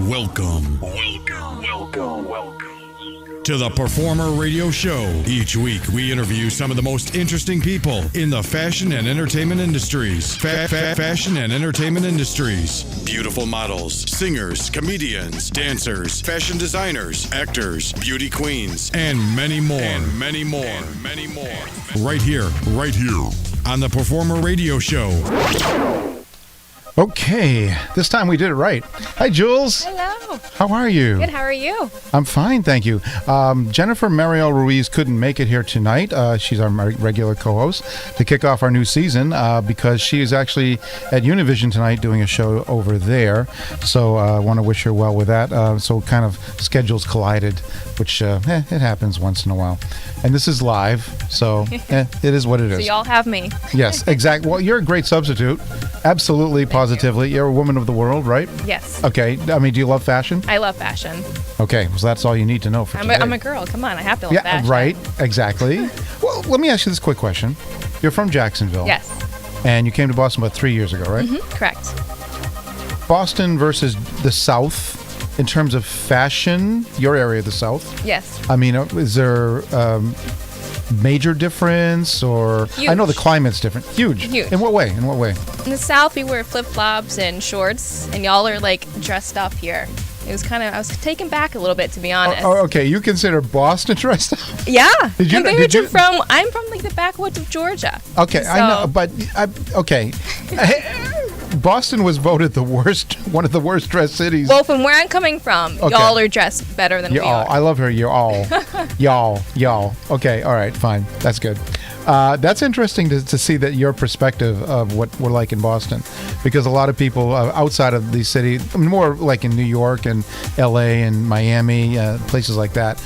Welcome to the Performer Radio Show. Each week, we interview some of the most interesting people in the fashion and entertainment industries. Fashion and entertainment industries. Beautiful models, singers, comedians, dancers, fashion designers, actors, beauty queens, and many more. Right here on the Performer Radio Show. Okay, this time we did it right. Hi, Jules. Hello. How are you? Good, how are you? I'm fine, thank you. Jennifer Mariel Ruiz couldn't make it here tonight. She's our regular co-host to kick off our new season because she is actually at Univision tonight doing a show over there. So I want to wish her well with that. So kind of schedules collided, which it happens once in a while. And this is live, so it is what it is. So y'all have me. Yes, exactly. Well, you're a great substitute. Absolutely, positively. You're a woman of the world, right? Yes. Okay. I mean, do you love fashion? I love fashion. Okay, so that's all you need to know for today. I'm a girl. Come on, I have to love fashion. Right. Exactly. Well, let me ask you this quick question. You're from Jacksonville. Yes. And you came to Boston about 3 years ago, right? Mm-hmm. Correct. Boston versus the South in terms of fashion, your area of the South. Yes. I mean, is there major difference or Huge. I know the climate's different. Huge. Huge. In what way? In the South, we wear flip-flops and shorts, and y'all are like dressed up here. It was I was taken back a little bit, to be honest. Oh, okay. You consider Boston dressed up? Yeah. Did you? I'm from like the backwoods of Georgia. Okay, so. I know, but okay. Boston was voted one of the worst dressed cities. Well, from where I'm coming from, y'all are dressed better than we are. I love her. You're all. y'all. Okay, all right, fine. That's good. That's interesting to see that your perspective of what we're like in Boston, because a lot of people outside of the city, more like in New York and L.A. and Miami, places like that,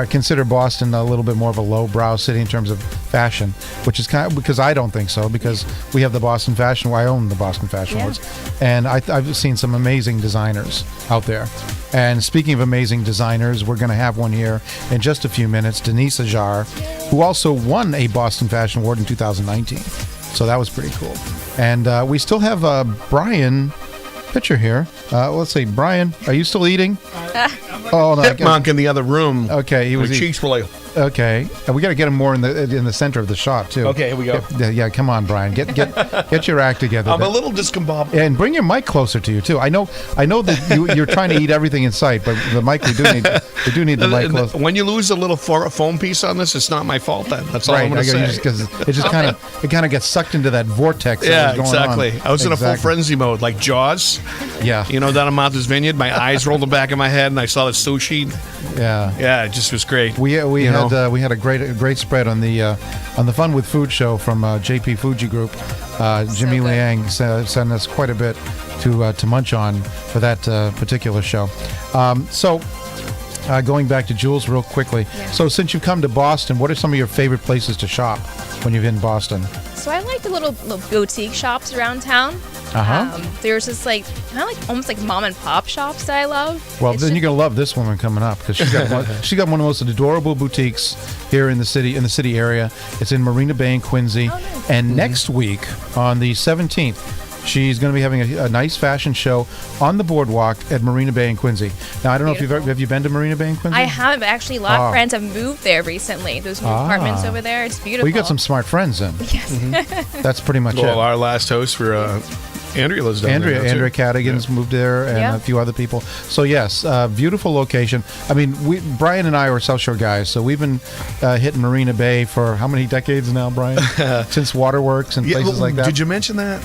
consider Boston a little bit more of a lowbrow city in terms of fashion, which is kind of because I don't think so, because we have the Boston Fashion. I own the Boston Fashion Awards, and I've seen some amazing designers out there. And speaking of amazing designers, we're going to have one here in just a few minutes, Denise Hajjar, who also won a Boston Fashion Award in 2019. So that was pretty cool. And we still have Brian Pitcher here. Let's see, Brian, are you still eating? Oh no, Hipmunk in the other room. Okay, he was. Cheeks were like. Okay, and we got to get him more in the center of the shot too. Okay, here we go. Yeah, come on, Brian, get your act together. I'm a little discombobulated. And bring your mic closer to you too. I know that you're trying to eat everything in sight, but the mic we do need the mic close. When you lose a little foam piece on this, it's not my fault. Then that's all I'm going to say. Because it just kind of gets sucked into that vortex. Yeah, that was going exactly. on. I was in a full frenzy mode, like Jaws. Yeah. You know, down in Martha's Vineyard, my eyes rolled the back of my head, and I saw the sushi. Yeah. Yeah, it just was great. We had a great spread on the Fun with Food show from JP Fuji Group. Jimmy Liang sent us quite a bit to munch on for that particular show. Going back to Jules real quickly. Yeah. So since you've come to Boston, what are some of your favorite places to shop when you're in Boston? So I like the little boutique shops around town. There's this almost like mom and pop shops that I love. Well, then you're gonna love this woman coming up because she's got one of the most adorable boutiques here in the city area. It's in Marina Bay in Quincy, and next week on the 17th. She's going to be having a nice fashion show on the boardwalk at Marina Bay in Quincy. Now, I don't know if have you been to Marina Bay in Quincy? I haven't, but actually a lot of friends have moved there recently. Those new apartments over there, it's beautiful. Well, you got some smart friends then. Yes. Mm-hmm. That's pretty much it. Well, our last host for Andrea lives down there. Andrea Cadigan's moved there, and a few other people. So yes, beautiful location. I mean, Brian and I are South Shore guys, so we've been hitting Marina Bay for how many decades now, Brian? Since Waterworks and places like that. Did you mention that?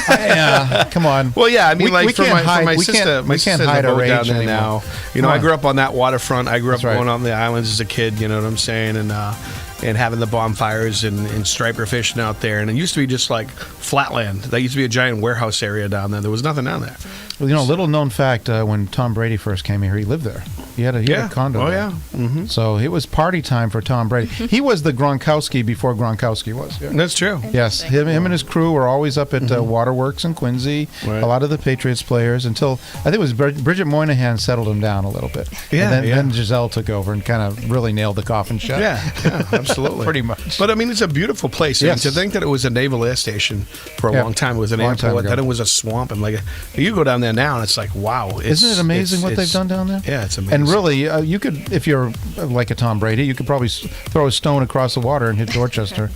Yeah, come on. Well, yeah, I mean, my sister has hide a boat our down age there anymore. now. You know, I grew up on that waterfront. I grew up right. going on the islands as a kid. You know what I'm saying? And having the bonfires and striper fishing out there. And it used to be just like flatland. That used to be a giant warehouse area down there. There was nothing down there. Well, little known fact, when Tom Brady first came here, he lived there. He had a condo. Oh, there. yeah. Mm-hmm. So it was party time for Tom Brady. He was the Gronkowski before Gronkowski was. Yeah. That's true. Yes, him and his crew were always up at Waterworks in Quincy. Right. A lot of the Patriots players until I think it was Bridget Moynihan settled him down a little bit. Yeah, and then Giselle took over and kind of really nailed the coffin shut. Yeah, absolutely. Pretty much. But I mean, it's a beautiful place. Yes. To think that it was a naval air station for a long time. It was an airport. Then it was a swamp. And like, you go down there now and it's like, wow. Isn't it amazing what they've done down there? Yeah, it's amazing. And really, you could, if you're like a Tom Brady, you could probably throw a stone across the water and hit Dorchester,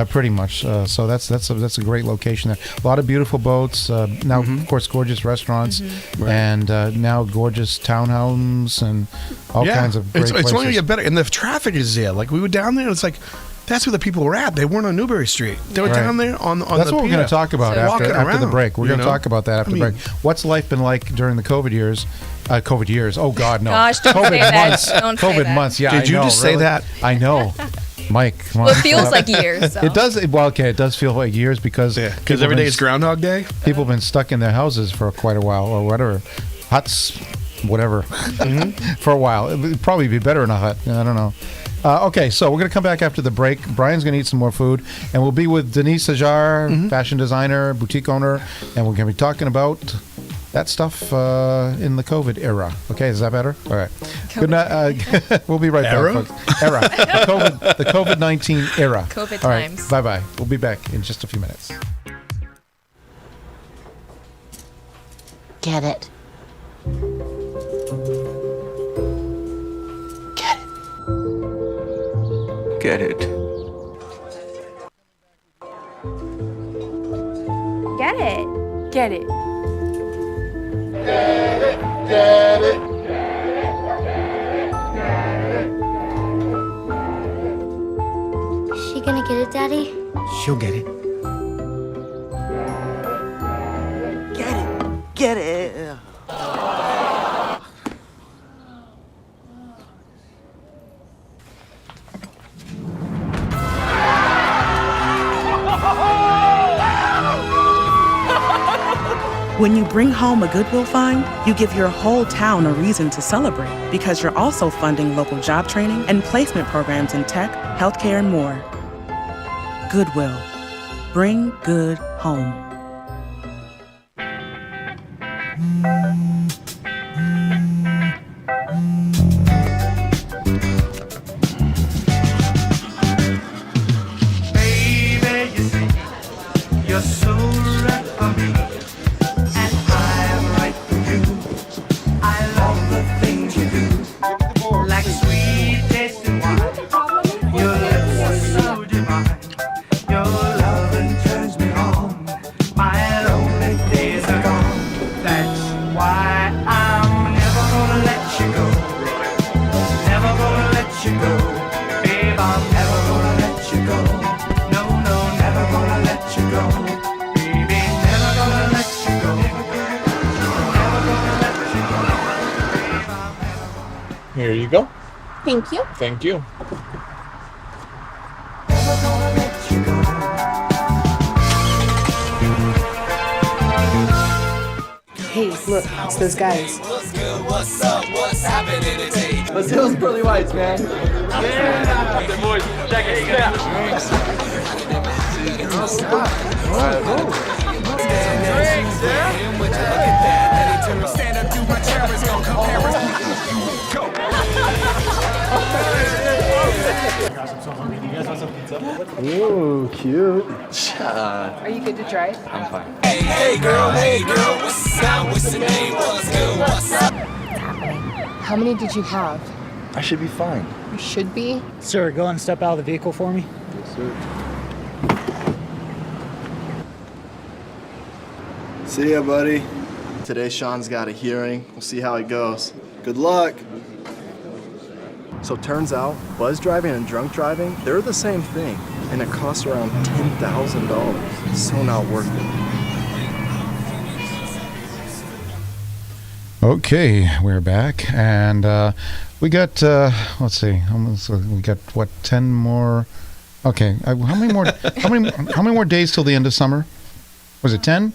pretty much. So that's a great location there. A lot of beautiful boats. Now, of course, gorgeous restaurants, and now gorgeous townhomes and all kinds of great places. It's only get better, and the traffic is there. Like we were down there, and it's like. That's where the people were at. They weren't on Newberry Street. They were down there on That's the what we're going to talk about after the break. We're going to talk about that after the break. What's life been like during the COVID years? COVID years. Oh, God, no. Gosh, don't COVID say that. months. Don't say COVID that. months. Yeah, Did you just say that? I know. Mike, come on. Well, it feels like years. So. It does. Well, okay, it does feel like years because every day is Groundhog Day. People have been stuck in their houses for quite a while, or whatever, huts, whatever, for a while. It would probably be better in a hut. I don't know. Okay, so we're going to come back after the break. Brian's going to eat some more food, and we'll be with Denise Hajjar, fashion designer, boutique owner, and we're going to be talking about that stuff in the COVID era. Okay, is that better? All right. Good night. We'll be right back, folks. Era. The COVID-19 era. COVID All right, times. bye-bye. We'll be back in just a few minutes. Get it. Get it. Get it. Get it. Get it. Is she gonna get it, Daddy? She'll get it. Get it. Get it. When you bring home a Goodwill find, you give your whole town a reason to celebrate because you're also funding local job training and placement programs in tech, healthcare, and more. Goodwill. Bring good home. Baby, you see, you're so right for me. Here you go. Thank you. Thank you. Hey, look, it's those guys. What's up? What's happening today? Let's do those pearly whites, man. Yeah! The boys, check it out. Stand up, do my terrorists, gon' compare us. Go! Ooh, cute. Are you good to try? I'm fine. Hey girl, what's up? What's the name? What's good? What's up? How many did you have? I should be fine. You should be. Sir, go and step out of the vehicle for me. Yes, sir. See ya, buddy. Today, Sean's got a hearing. We'll see how it goes. Good luck. So turns out, buzz driving and drunk driving, they're the same thing. And it costs around $10,000. So not worth it. Okay, we're back, and we got let's see, we got what 10 more. Okay, how many more? how many more days till the end of summer? Was it 10?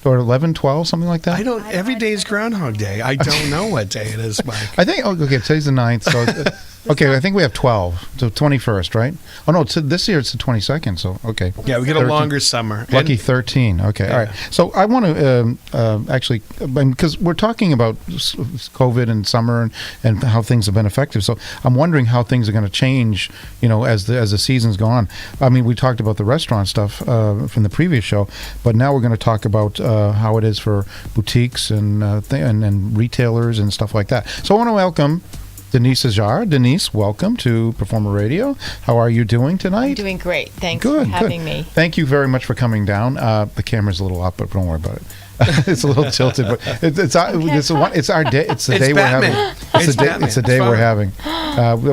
or 11, 12, something like that? I don't. Every day is Groundhog Day. I don't know what day it is, Mike. I think. Okay, today's the 9th. So, okay, I think we have 12. So 21st, right? Oh no, this year it's the 22nd. So okay. Yeah, we get 13. A longer summer. Lucky 13. Okay, yeah. All right. So I want to actually, because we're talking about COVID and summer and how things have been effective. So I'm wondering how things are going to change, as the seasons go on. I mean, we talked about the restaurant stuff from the previous show, but now we're going to talk about how it is for boutiques and retailers and stuff like that. So I want to welcome Denise Hajjar. Denise, welcome to Performer Radio. How are you doing tonight? I'm doing great. Thanks for having me. Thank you very much for coming down. The camera's a little up, but don't worry about it. It's a little tilted, but it's our day. It's the day Batman. we're having. It's the day we're having.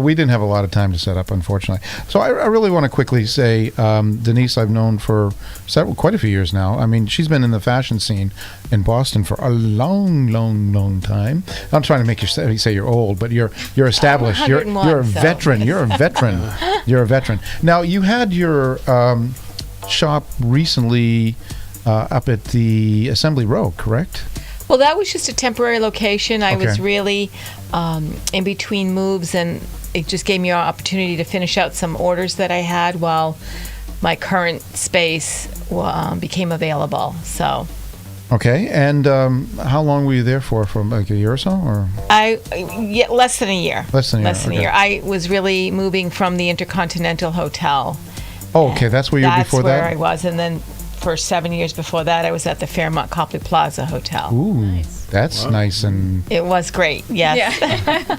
We didn't have a lot of time to set up, unfortunately. So I really want to quickly say, Denise, I've known for quite a few years now. I mean, she's been in the fashion scene in Boston for a long time. I'm trying to make you say you're old, but you're established. You're a veteran. You're a veteran. You're a veteran. Now, you had your shop recently. Up at the Assembly Row, correct? Well, that was just a temporary location. I was really in between moves, and it just gave me an opportunity to finish out some orders that I had while my current space became available. So. Okay, and how long were you there for like a year or so, or? Less than a year. Less than a year. I was really moving from the Intercontinental Hotel. Oh, okay, that's where you were before that? That's where I was, and then for 7 years before that, I was at the Fairmont Copley Plaza Hotel. Ooh, nice. That's nice. And it was great, yes.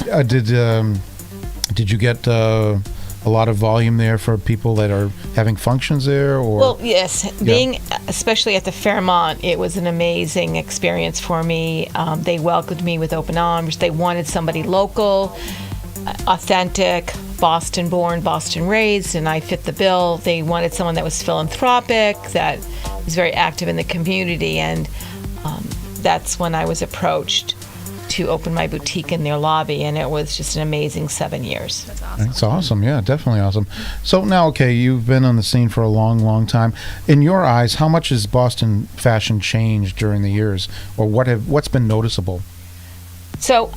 Yeah. Did you get a lot of volume there for people that are having functions there? Or? Well, yes. Being, especially at the Fairmont, it was an amazing experience for me. They welcomed me with open arms. They wanted somebody local, authentic, Boston-born, Boston-raised, and I fit the bill. They wanted someone that was philanthropic, that was very active in the community, and that's when I was approached to open my boutique in their lobby, and it was just an amazing 7 years. That's awesome. That's awesome. Yeah, definitely awesome. So now, okay, you've been on the scene for a long time. In your eyes, how much has Boston fashion changed during the years, or what's been noticeable? So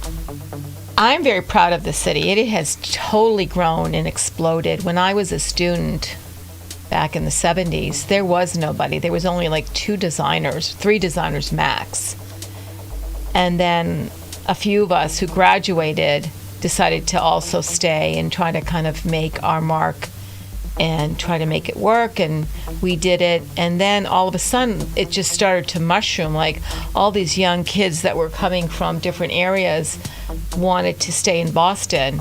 I'm very proud of the city. It has totally grown and exploded. When I was a student back in the 70s, there was nobody. There was only like 3 designers max. And then a few of us who graduated decided to also stay and try to kind of make our mark and try to make it work, and we did it. And then all of a sudden it just started to mushroom. Like all these young kids that were coming from different areas wanted to stay in Boston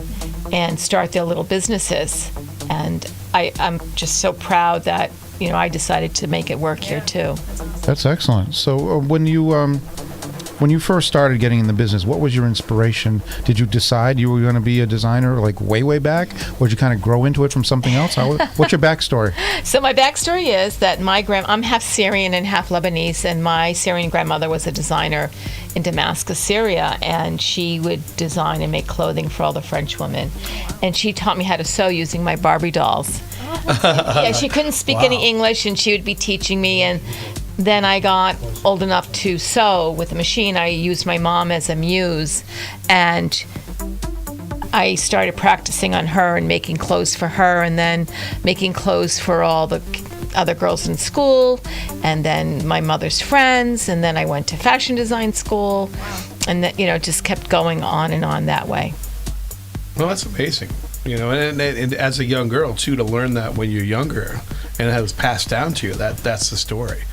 and start their little businesses, and I'm just so proud that I decided to make it work here too. That's excellent. So when you first started getting in the business, what was your inspiration? Did you decide you were going to be a designer like way back? Or did you kind of grow into it from something else? What's your backstory? So my backstory is that I'm half Syrian and half Lebanese, and my Syrian grandmother was a designer in Damascus, Syria, and she would design and make clothing for all the French women. And she taught me how to sew using my Barbie dolls. Yeah, she couldn't speak any English, and she would be teaching me, and then I got old enough to sew with a machine. I used my mom as a muse, and I started practicing on her and making clothes for her, and then making clothes for all the other girls in school, and then my mother's friends, and then I went to fashion design school, and that, just kept going on and on that way. Well, that's amazing. And as a young girl too, to learn that when you're younger, and it was passed down to you, that's the story.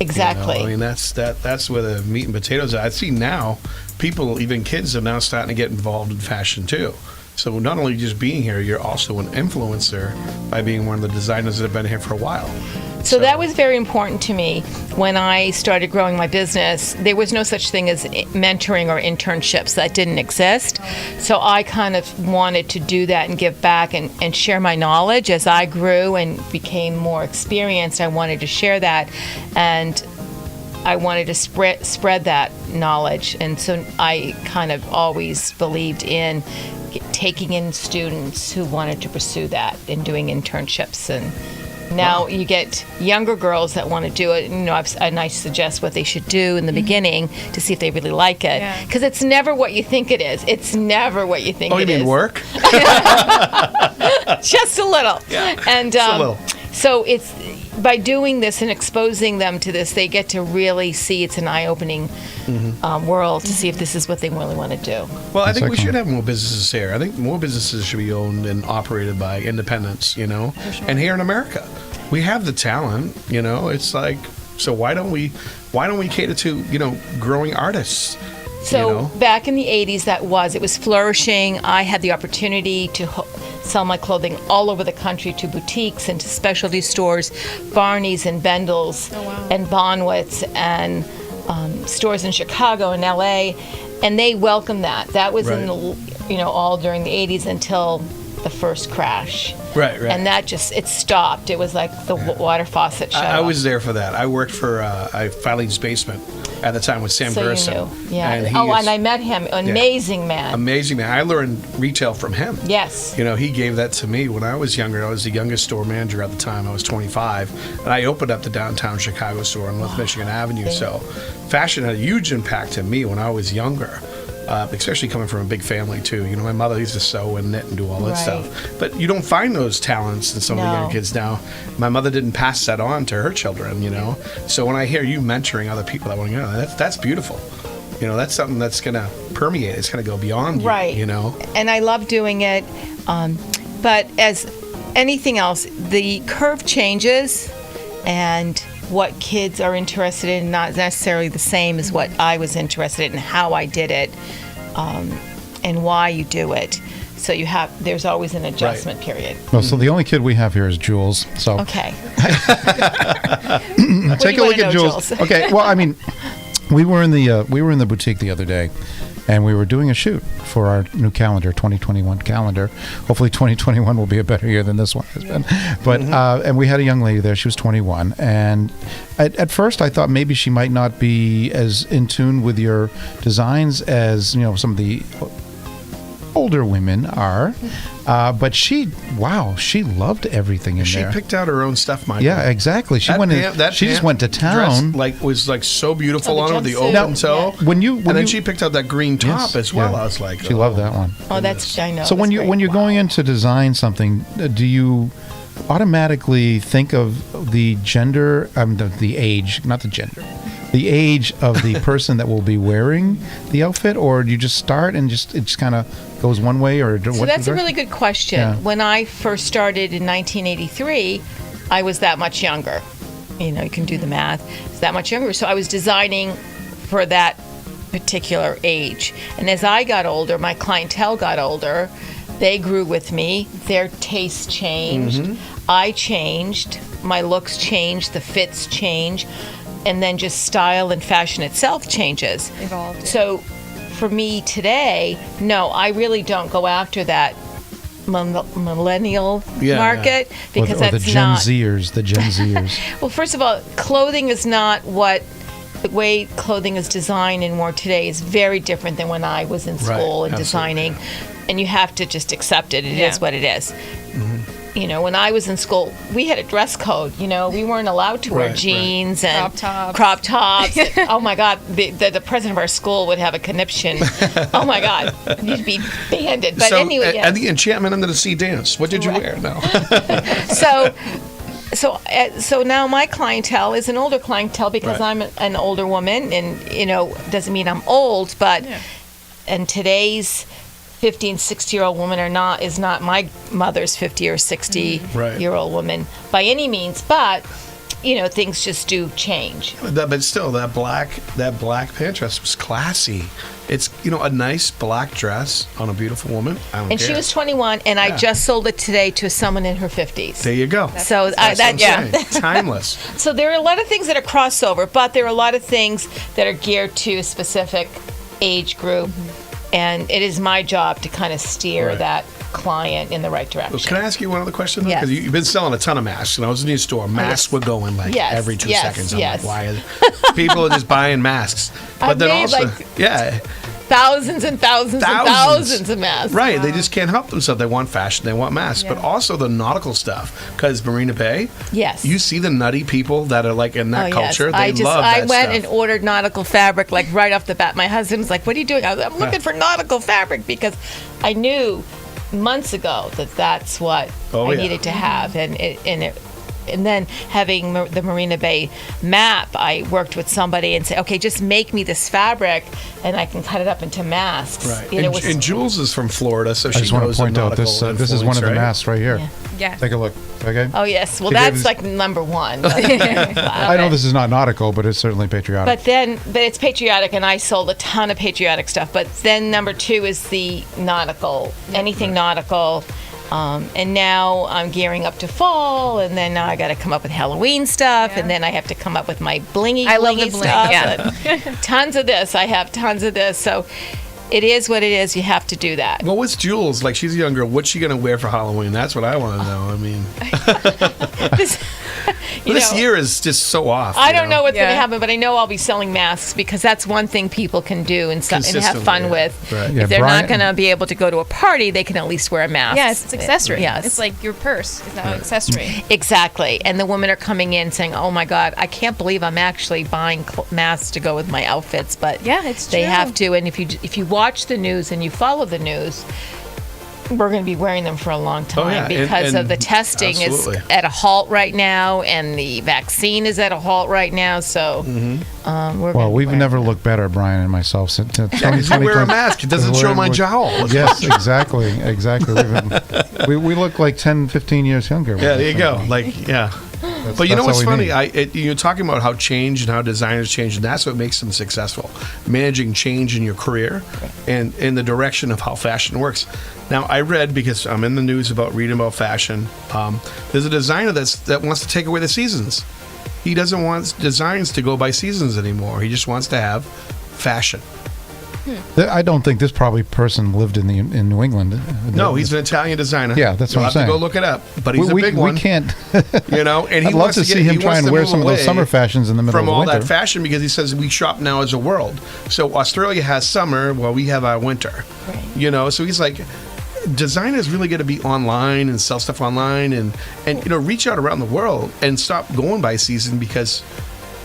Exactly. I mean, that's where the meat and potatoes are. I see now people, even kids, are now starting to get involved in fashion too. So not only just being here, you're also an influencer by being one of the designers that have been here for a while. So that was very important to me. When I started growing my business, there was no such thing as mentoring or internships. That didn't exist. So I kind of wanted to do that and give back and share my knowledge. As I grew and became more experienced, I wanted to share that, and I wanted to spread that knowledge. And so I kind of always believed in taking in students who wanted to pursue that and doing internships and Now you get younger girls that want to do it. And I suggest what they should do in the beginning to see if they really like it. Because it's never what you think it is. It's never what you think it is. Oh, you mean work? Just a little. Yeah. And Just a little. so it's by doing this and exposing them to this, they get to really see it's an eye-opening world to see if this is what they really want to do. Well, I think we should have more businesses here. I think more businesses should be owned and operated by independents, And here in America, we have the talent, It's like, so why don't we cater to, growing artists? So back in the 80s, it was flourishing. I had the opportunity to sell my clothing all over the country to boutiques and to specialty stores, Barney's and Bendel's and Bonwitz and stores in Chicago and LA, and they welcomed that. That was in the, all during the 80s until the first crash. Right. And that it stopped. It was like the water faucet shut off. I was there for that. I worked for Filene's Basement at the time with Sam Gerson. You knew. Yeah. And and I met him. Amazing man. Amazing man. I learned retail from him. Yes. He gave that to me when I was younger. I was the youngest store manager at the time. I was 25. And I opened up the downtown Chicago store on North Michigan Avenue. So fashion had a huge impact on me when I was younger. Especially coming from a big family too. My mother used to sew and knit and do all that stuff. But you don't find those talents in some of the young kids now. My mother didn't pass that on to her children, So when I hear you mentoring other people that want to go, that's beautiful. That's something that's going to permeate. It's going to go beyond you, And I love doing it. But as anything else, the curve changes and what kids are interested in, not necessarily the same as what I was interested in, how I did it, and why you do it. So there's always an adjustment period. Well, so the only kid we have here is Jules. So okay. Take a look at Jules. Okay. Well, I mean, we were in the boutique the other day, and we were doing a shoot for our new calendar, 2021 calendar. Hopefully 2021 will be a better year than this one has been. But and we had a young lady there. She was 21, and at first I thought maybe she might not be as in tune with your designs as some of the older women are. But she loved everything in there. She picked out her own stuff, Michael. Yeah, exactly. She just went to town. Was so beautiful on her, the open toe. And then she picked out that green top as well. I was like, she loved that one. Oh, I know. So when you're going in to design something, do you automatically think of the gender, the age, not the gender, the age of the person that will be wearing the outfit, or do you just start and it just kind of goes one way, or so that's a really good question. Yeah. When I first started in 1983, I was that much younger. You can do the math. It's that much younger. So I was designing for that particular age. And as I got older, my clientele got older. They grew with me. Their tastes changed. I changed. My looks changed. The fits change. And then just style and fashion itself changes. Evolved. So for me today, no, I really don't go after that millennial market because or that's the Gen Zers, the Gen Zers. Well, first of all, clothing is not the way clothing is designed and more today is very different than when I was in school and designing, and you have to just accept it. It is what it is. When I was in school, we had a dress code. We weren't allowed to wear jeans and crop tops. Oh my God, the president of our school would have a conniption. Oh my God, you'd be banded. But anyway, at the Enchantment Under the Sea dance, what did you wear? No. So now my clientele is an older clientele because I'm an older woman, and doesn't mean I'm old, but and today's 50 and 60-year-old woman is not my mother's 50 or 60-year-old woman by any means, but things just do change. But still, that black pant dress was classy. It's a nice black dress on a beautiful woman. I don't care. She was 21, and I just sold it today to someone in her 50s. There you go. Timeless. So there are a lot of things that are crossover, but there are a lot of things that are geared to a specific age group. And it is my job to kind of steer that client in the right direction. Well, can I ask you one other question? Yes. Because you've been selling a ton of masks, and I was in your store. Masks were going like every 2 seconds. I'm like, why are people are just buying masks? But then also, thousands and thousands and thousands of masks. Right. They just can't help themselves. They want fashion. They want masks. But also the nautical stuff. Because Marina Bay, you see the nutty people that are like in that culture. They love that I went stuff. and ordered nautical fabric like right off the bat. My husband was like, what are you doing? I was like, I'm looking for nautical fabric because I knew months ago that that's what I needed to have. And then having the Marina Bay map, I worked with somebody and said, okay, just make me this fabric and I can cut it up into masks. Right. And Jules is from Florida, so she knows I just want to point out this is one of the masks right here. Yeah. Take a look. Okay. Oh, yes. Well, that's like number one. I know this is not nautical, but it's certainly patriotic. But it's patriotic, and I sold a ton of patriotic stuff. But then number two is the nautical, anything nautical. And now I'm gearing up to fall, and then now I got to come up with Halloween stuff, and then I have to come up with my blingy stuff. Yeah. Tons of this. I have tons of this. So it is what it is. You have to do that. Well, what's Jules? Like, she's a young girl. What's she going to wear for Halloween? That's what I want to know. I mean, this year is just so off. I don't know what's going to happen, but I know I'll be selling masks because that's one thing people can do and have fun with. Right. If they're not going to be able to go to a party, they can at least wear a mask. Yeah, it's accessory. Yes. It's like your purse. It's not an accessory. Exactly. And the women are coming in saying, oh my God, I can't believe I'm actually buying masks to go with my outfits. But it's they true. have to. And if you watch the news and you follow the news, we're going to be wearing them for a long time because of the testing is at a halt right now, and the vaccine is at a halt right now. So, we've never looked better, Brian and myself, since 2020. You wear a mask; it doesn't show my jowl. Yes, exactly. We look like 10, 15 years younger. Yeah, there you go. But you know what's funny? You're talking about how change and how designers change, and that's what makes them successful. Managing change in your career and in the direction of how fashion works. Now, I read, because I'm in the news about reading about fashion, there's a designer that wants to take away the seasons. He doesn't want designs to go by seasons anymore. He just wants to have fashion. I don't think this person lived in New England. No, he's an Italian designer. Yeah, that's what I'm saying. You'll have to go look it up. But he's a big one. We can't. And he I'd love to see him try and wear some of those summer fashions in the middle of the winter. From all that fashion, because he says we shop now as a world. So Australia has summer, while we have our winter. Right. So he's like, designers really got to be online and sell stuff online and reach out around the world and stop going by season, because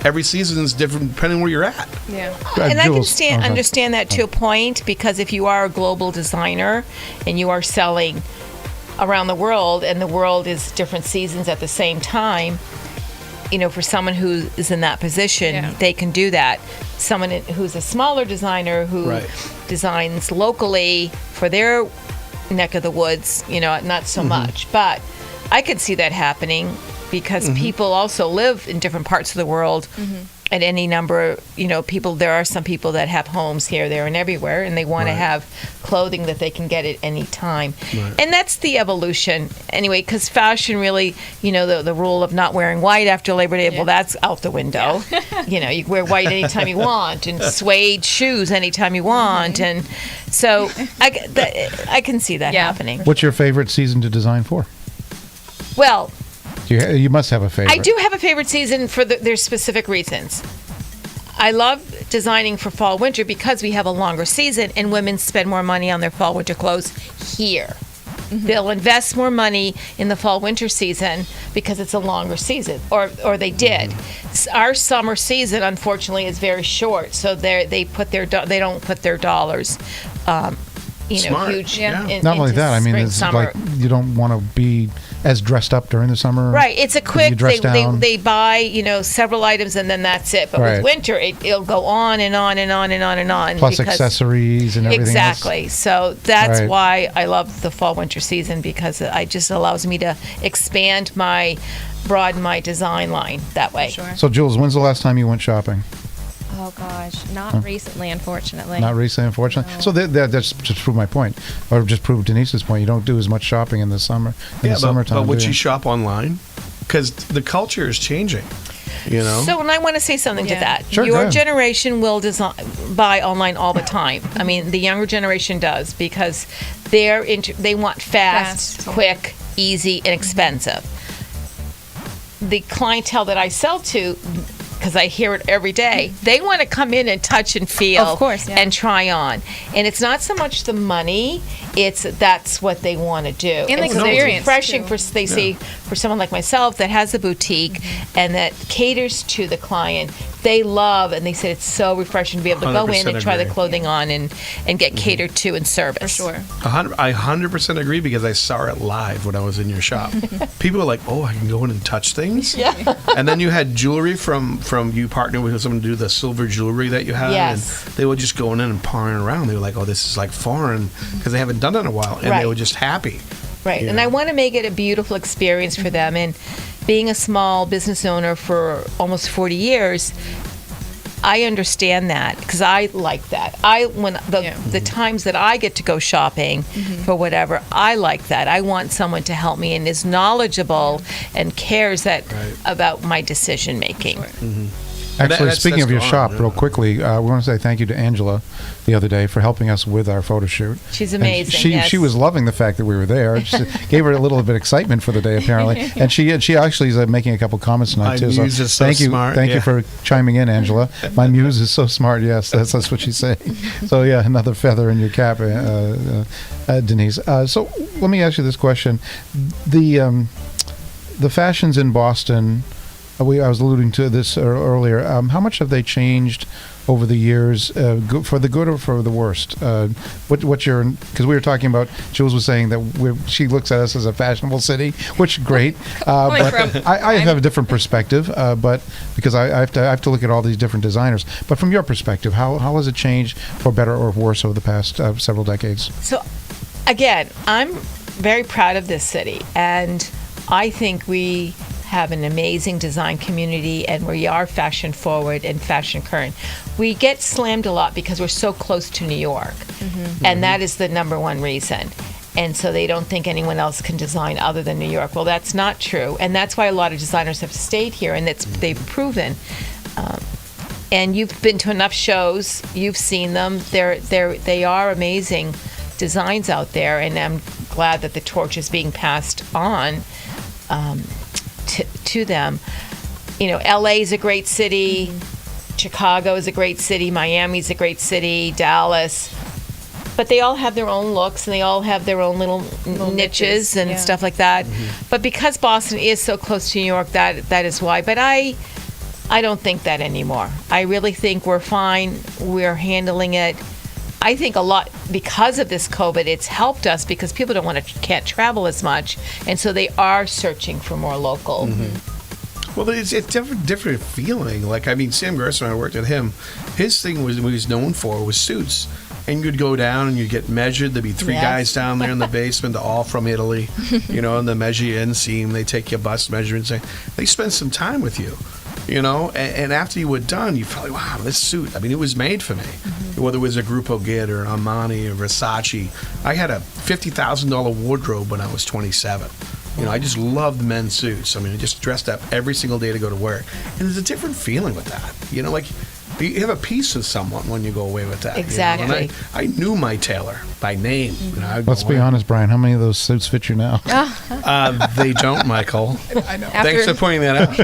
every season is different depending where you're at. Yeah. And I can understand that to a point, because if you are a global designer and you are selling around the world, and the world is different seasons at the same time, for someone who is in that position, they can do that. Someone who's a smaller designer who designs locally for their neck of the woods, not so much. But I could see that happening, because people also live in different parts of the world at any number of, people. There are some people that have homes here, there, and everywhere, and they want to have clothing that they can get at any time. And that's the evolution anyway, because fashion really, the rule of not wearing white after Labor Day, well, that's out the window. You can wear white anytime you want, and suede shoes anytime you want. And so I can see that happening. What's your favorite season to design for? Well, you must have a favorite. I do have a favorite season for there's specific reasons. I love designing for fall winter because we have a longer season, and women spend more money on their fall winter clothes here. They'll invest more money in the fall winter season because it's a longer season, or they did. Our summer season, unfortunately, is very short, so they don't put their dollars. Smart. Huge. Not only that, I mean, it's like you don't want to be as dressed up during the summer. Right. It's a quick, they buy, several items, and then that's it. But with winter, it'll go on and on and on and on and on. Plus accessories and everything Exactly. else. So that's why I love the fall winter season, because it just allows me to broaden my design line that way. Sure. So Jules, when's the last time you went shopping? Oh gosh, not recently, unfortunately. Not recently, unfortunately. No. So that's just prove my point, or just prove Denise's point. You don't do as much shopping in the summer. Summertime. But would you shop online? Because the culture is changing. You know. So, and I want to say something to that. Sure, go Your ahead. generation will buy online all the time. I mean, the younger generation does because they want fast, quick, easy, and expensive. The clientele that I sell to, because I hear it every day, they want to come in and touch and feel, Of course, yeah. and try on. And it's not so much the money; that's what they want to do. And the so experience, it's refreshing too. see for someone like myself that has a boutique and that caters to the client. They love, and they said it's so refreshing to be able to go in 100% and try the agree. clothing on and get catered to and service. For sure. I 100% agree because I saw it live when I was in your shop. People were like, "Oh, I can go in and touch things." Yeah. And then you had jewelry from you partnered with someone to do the silver jewelry that you had, Yes. and they were just going in and pouring around. They were like, "Oh, this is like foreign," because they haven't done it in a while, and Right. they were just happy. Right. Yeah. And I want to make it a beautiful experience for them. And being a small business owner for almost 40 years, I understand that because I like that. The times that I get to go shopping for whatever, I like that. I want someone to help me and is knowledgeable and cares about my decision making. Actually, speaking of your gone, shop, yeah. real quickly, we want to say thank you to Angela the other day for helping us with our photo shoot. She's And amazing. Yes. she was loving the fact that we were there. It just gave her a little bit of excitement for the day, apparently. And she actually is making a couple comments tonight My too. muse is so thank you, smart, thank you yeah. for chiming in, Angela. My muse is so smart. Yes, that's what she's saying. So yeah, another feather in your cap, Denise. So let me ask you this question: the fashions in Boston. I was alluding to this earlier. How much have they changed over the years, for the good or for the worst? What's your? Because we were talking about, Jules was saying that she looks at us as a fashionable city, which is great. But I have a different perspective. But because I have to look at all these different designers. But from your perspective, how has it changed for better or worse over the past several decades? So, again, I'm very proud of this city, and I think we have an amazing design community, and we are fashion forward and fashion current. We get slammed a lot because we're so close to New York, and that is the number one reason. And so they don't think anyone else can design other than New York. Well, that's not true, and that's why a lot of designers have stayed here, and they've proven. And you've been to enough shows, you've seen them. They are amazing designs out there, and I'm glad that the torch is being passed on to them. You know, LA is a great city, Chicago is a great city, Miami's a great city, Dallas, but they all have their own looks and they all have their own little niches and stuff like that. But because Boston is so close to New York, that is why. But I don't think that anymore. I really think we're fine. We're handling it. I think a lot because of this COVID, it's helped us because people can't travel as much, and so they are searching for more local. Well, it's a different feeling. Like, I mean, Sam Gerson, I worked at him. His thing was what he was known for was suits. And you'd go down and you'd get measured. There'd be three guys down there in the basement, all from Italy, and they measure you inseam. They take your bust measurements. They spend some time with you, and after you were done, you felt like, wow, this suit, I mean, it was made for me. Whether it was a Grupo Git or Armani or Versace. I had a $50,000 wardrobe when I was 27. I just loved men's suits. I mean, I just dressed up every single day to go to work. And there's a different feeling with that. Like you have a piece of someone when you go away with that. Exactly. And I knew my tailor by name. Let's be honest, Brian. How many of those suits fit you now? They don't, Michael. I know. Thanks for pointing that out.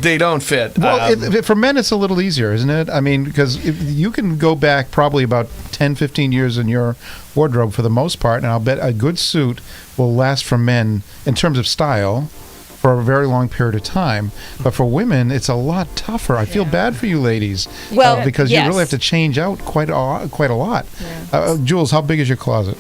They don't fit. Well, for men, it's a little easier, isn't it? I mean, because you can go back probably about 10, 15 years in your wardrobe for the most part, and I'll bet a good suit will last for men in terms of style for a very long period of time. But for women, it's a lot tougher. I feel bad for you ladies. Well, because you really have to change out quite a lot. Yeah. Jules, how big is your closet?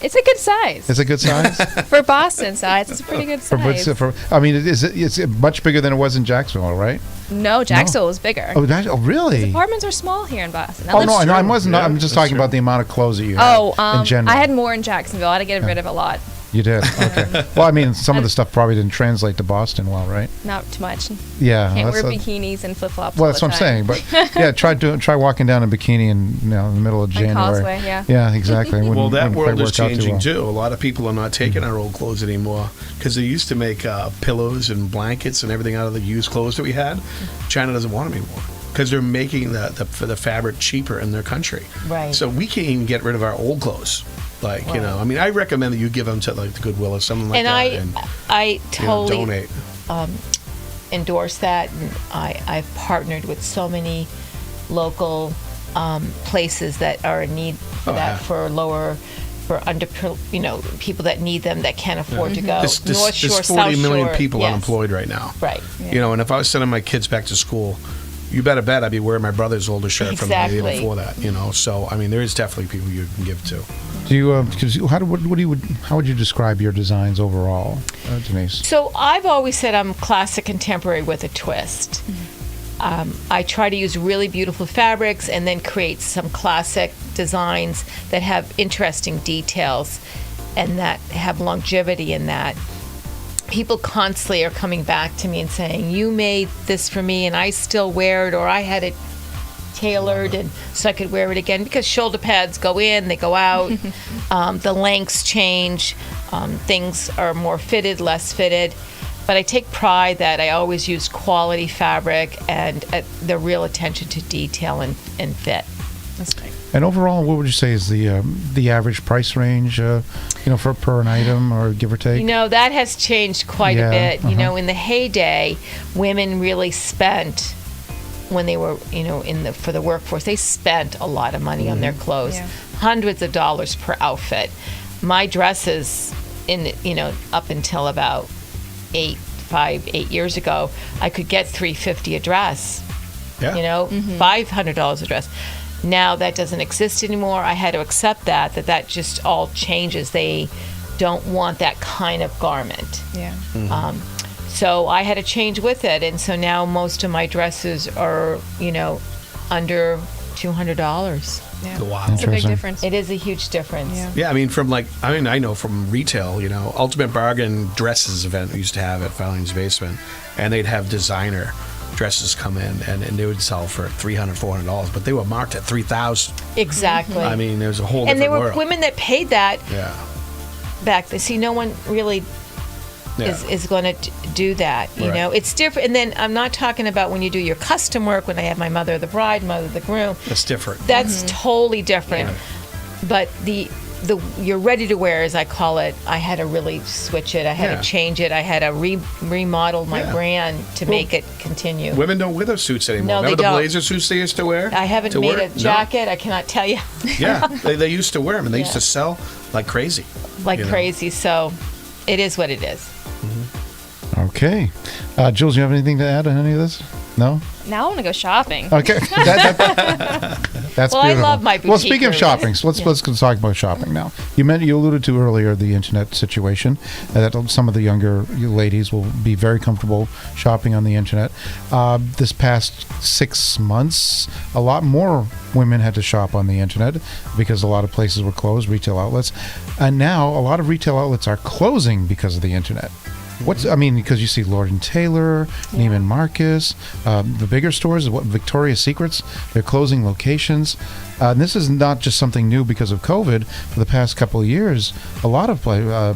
It's a good size. It's a good size? For Boston size, it's a pretty good size. It's much bigger than it was in Jacksonville, right? No, Jacksonville was bigger. Oh, really? The apartments are small here in Boston. No, I wasn't. I'm just talking about the amount of clothes that you have in general. I had more in Jacksonville. I had to get rid of a lot. You did? Okay. Well, I mean, some of the stuff probably didn't translate to Boston well, right? Not too much. Yeah. Can't wear bikinis and flip-flops. Well, that's what I'm saying. But yeah, try walking down in bikini in the middle of January. Causeway, yeah. Yeah, exactly. Well, that world is changing too. A lot of people are not taking our old clothes anymore because they used to make pillows and blankets and everything out of the used clothes that we had. China doesn't want them anymore because they're making the fabric cheaper in their country. Right. So we can't even get rid of our old clothes. Like, Right. I mean, I recommend that you give them to like the Goodwill or something like that. And I totally donate. Endorse that. And I've partnered with so many local places that are in need for that, for people that need them that can't afford to go. North Shore, there's 40 South million Shore, people yes. unemployed right now. Right. Yeah. And if I was sending my kids back to school, you better bet I'd be wearing my brother's older shirt from the day before that. So I mean, there is definitely people you can give to. Do you? How would you describe your designs overall, Denise? So I've always said I'm classic contemporary with a twist. I try to use really beautiful fabrics and then create some classic designs that have interesting details and that have longevity in that. People constantly are coming back to me and saying, you made this for me and I still wear it, or I had it tailored and so I could wear it again, because shoulder pads go in, they go out, the lengths change, things are more fitted, less fitted. But I take pride that I always use quality fabric and the real attention to detail and fit. That's great. And overall, what would you say is the average price range, for per an item, or give or take? That has changed quite a bit. In the heyday, women really spent, when they were, for the workforce, they spent a lot of money on their clothes, hundreds of dollars per outfit. My dresses, up until about 8 years ago, I could get $350 a dress. Yeah. $500 a dress. Now that doesn't exist anymore. I had to accept that just all changes. They don't want that kind of garment. Yeah. So I had to change with it, and so now most of my dresses are, under $200. Yeah. Wow. It's a big difference. It is a huge difference. Yeah, I know from retail, Ultimate Bargain Dresses event we used to have at Filing's Basement, and they'd have designer dresses come in, and they would sell for $300, $400, but they were marked at $3,000. Exactly. I mean, there's a whole and different there were world. women that paid that back then. See, no one really is going to do that. It's different. And then I'm not talking about when you do your custom work, when I have my mother of the bride, mother of the groom. That's different. That's totally different. Yeah. But the your ready to wear, as I call it, I had to really switch it. I had to change it. I had to remodel my brand to make it continue. Women don't wear those suits anymore. No, Remember they the don't. blazer suits they used to wear? I haven't made a jacket. I cannot tell you. Yeah, they used to wear them, and they used to sell like crazy. Crazy. So it is what it is. Okay. Jules, do you have anything to add on any of this? No? Now I want to go shopping. Okay. That's well, beautiful. I love my boutique. Well, speaking of shopping, so let's talk about shopping now. You alluded to earlier the internet situation, that some of the younger ladies will be very comfortable shopping on the internet. This past 6 months, a lot more women had to shop on the internet because a lot of places were closed, retail outlets. And now a lot of retail outlets are closing because of the internet. Because you see Lord & Taylor, Neiman Marcus, the bigger stores, Victoria's Secrets, they're closing locations. And this is not just something new because of COVID. For the past couple of years, a lot of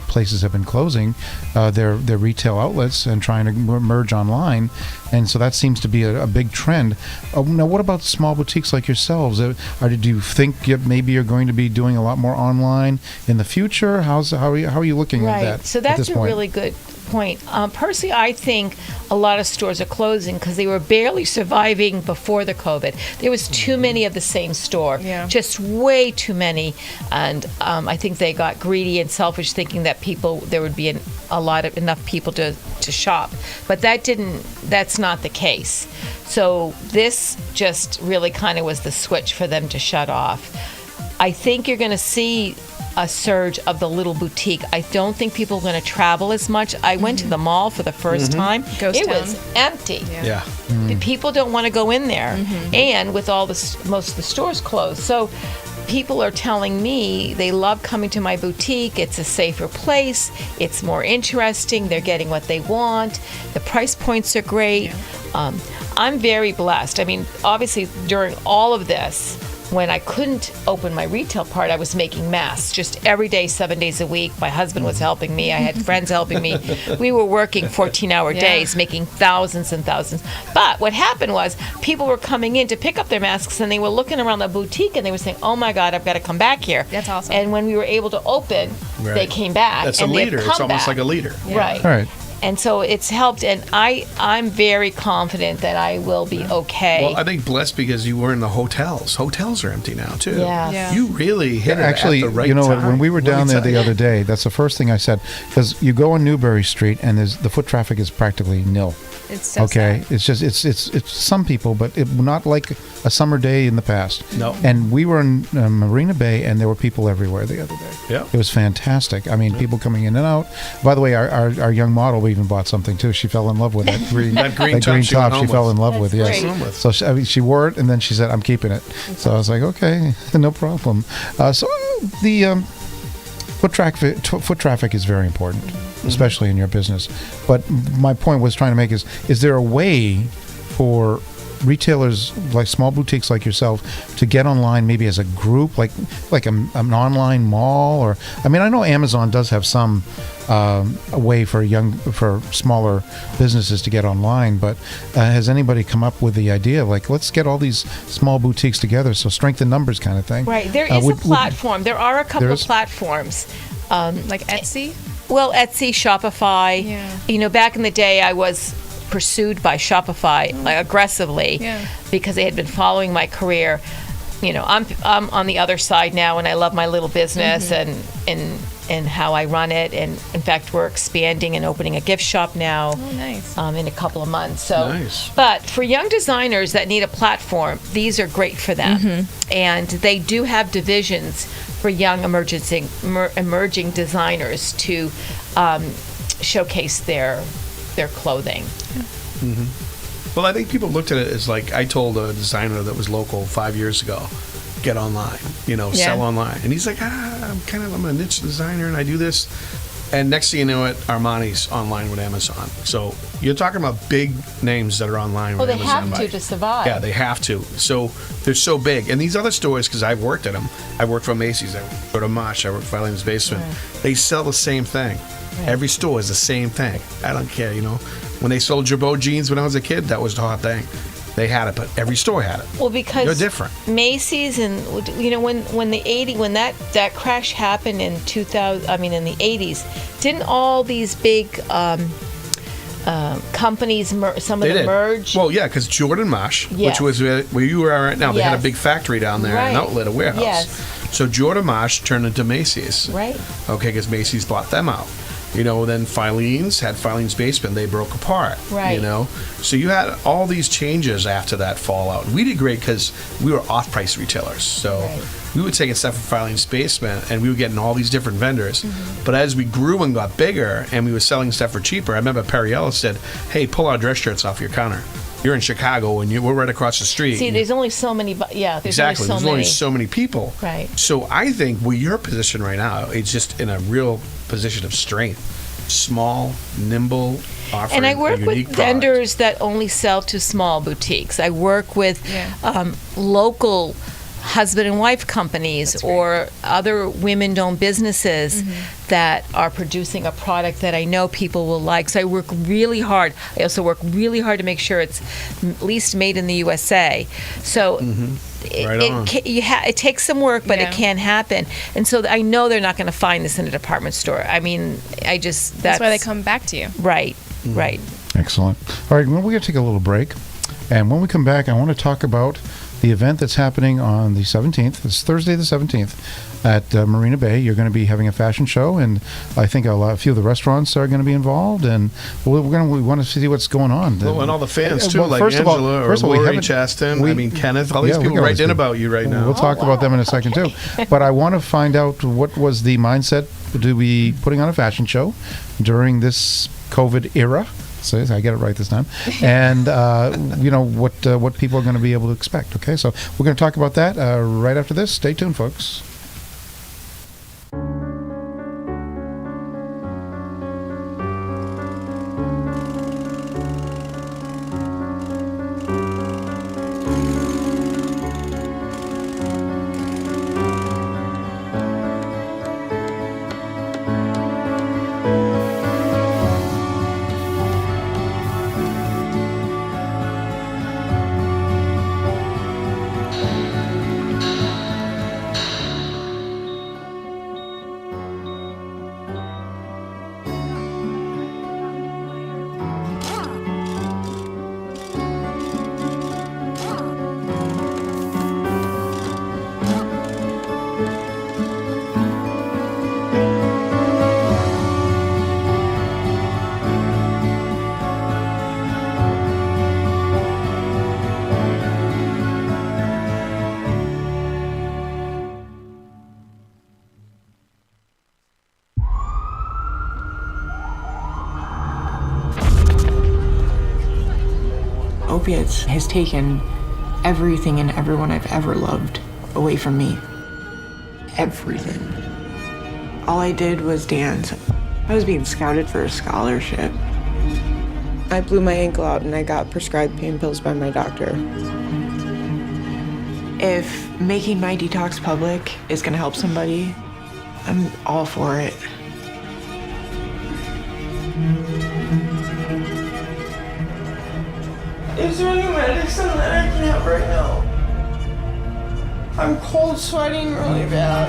places have been closing their retail outlets and trying to merge online. And so that seems to be a big trend. Now, what about small boutiques like yourselves? Do you think maybe you're going to be doing a lot more online in the future? How are you looking at that? So that's at this a point? really good point. Personally, I think a lot of stores are closing because they were barely surviving before the COVID. There was too many of the same store, just way too many, and I think they got greedy and selfish, thinking that there would be enough people to shop. But that's not the case. So this just really kind of was the switch for them to shut off. I think you're going to see a surge of the little boutique. I don't think people are going to travel as much. I went to the mall for the first time. Ghost it town. was empty. Yeah. People don't want to go in there. And with most of the stores closed. So people are telling me they love coming to my boutique. It's a safer place. It's more interesting. They're getting what they want. The price points are great. I'm very blessed. I mean, obviously, during all of this, when I couldn't open my retail part, I was making masks just every day, 7 days a week. My husband was helping me. I had friends helping me. We were working 14-hour days, making thousands and thousands. But what happened was people were coming in to pick up their masks, and they were looking around the boutique, and they were saying, oh, my God, I've got to come back here. That's awesome. And when we were able to open, they came back. That's a leader. It's almost like a leader. Right. All right. And so it's helped, and I'm very confident that I will be okay. Well, I think blessed because you were in the hotels. Hotels are empty now, too. Yeah. You really hit it Actually, at the right you know what? time. When we were down there the other day, that's the first thing I said. Because you go on Newbury Street, and the foot traffic is practically nil. It's so okay, sad. it's just it's some people, but not like a summer day in the past. No. And we were in Marina Bay, and there were people everywhere the other day. Yeah. It was fantastic. I mean, people coming in and out. By the way, our young model even bought something too. She fell in love with that green green top she went home She fell with. in love with. That's Yes. great. So she wore it, and then she said, "I'm keeping it." So I was like, "Okay, no problem." So the foot traffic is very important, especially in your business. But my point was trying to make is there a way for retailers like small boutiques like yourself to get online maybe as a group, like an online mall? Or I mean, I know Amazon does have some a way for smaller businesses to get online, but has anybody come up with the idea of like, let's get all these small boutiques together, so strength in numbers kind of thing? Right. There is a platform. There are a couple of platforms. Like Etsy? Well, Etsy, Shopify. Yeah. You know, back in the day, I was pursued by Shopify aggressively because they had been following my career. You know, I'm on the other side now, and I love my little business and how I run it. And in fact, we're expanding and opening a gift shop now. Oh, nice. In a couple of months. So, nice. But for young designers that need a platform, these are great for them. And they do have divisions for young emerging designers to showcase their clothing. Well, I think people looked at it as like, I told a designer that was local 5 years ago, get online, sell online. And he's like, I'm a niche designer and I do this. And next thing you know it, Armani's online with Amazon. So you're talking about big names that are online with Amazon. Well, they have to survive. Yeah, they have to. So they're so big. And these other stores, because I've worked at them, I worked for Macy's, I worked for Mosh, I worked for Eileen's Basement. Right. They sell the same thing. Right. Every store is the same thing. I don't care, When they sold Jabot jeans when I was a kid, that was the hot thing. They had it, but every store had it. Well, because they're different. Macy's and when that crash happened in 2000, in the 80s, didn't all these big companies some of them merge? Well, yeah, because Jordan Mosh, which was where you are right now, they had a big factory down there, an outlet, a warehouse. Yes. So Jordan Mosh turned into Macy's. Right. Okay, because Macy's bought them out. Then Filene's had Filene's Basement. They broke apart. Right. So you had all these changes after that fallout. We did great because we were off-price retailers. So we were taking stuff from Filene's Basement, and we were getting all these different vendors. But as we grew and got bigger, and we were selling stuff for cheaper, I remember Perry Ellis said, "Hey, pull our dress shirts off your counter. You're in Chicago, and we're right across the street." See, there's only so many. There's only so many people. Right. So I think where your position right now, it's just in a real position of strength. Small, nimble, offering and I work a with unique vendors that only sell to small boutiques. I work with local husband and wife companies or other women-owned businesses that are producing a product that I know people will like. So I work really hard. I also work really hard to make sure it's at least made in the USA. So it takes some work, but it can happen. And so I know they're not going to find this in a department store. I mean, that's why they come back to you. Right, right. Excellent. All right, well, we're going to take a little break. And when we come back, I want to talk about the event that's happening on the 17th. It's Thursday the 17th at Marina Bay. You're going to be having a fashion show, and I think a few of the restaurants are going to be involved, and we want to see what's going on. Well, and all the fans, too, like first Angela of all, Lori Chaston, Kenneth, all these people writing in about you right now. We'll talk about them in a second, too. But I want to find out what was the mindset to be putting on a fashion show during this COVID era. See, I get it right this time. And what people are going to be able to expect. Okay, so we're going to talk about that right after this. Stay tuned, folks. Opiates has taken everything and everyone I've ever loved away from me. Everything. All I did was dance. I was being scouted for a scholarship. I blew my ankle out and I got prescribed pain pills by my doctor. If making my detox public is gonna help somebody, I'm all for it. Is there any medicine that I can have right now? I'm cold sweating really bad.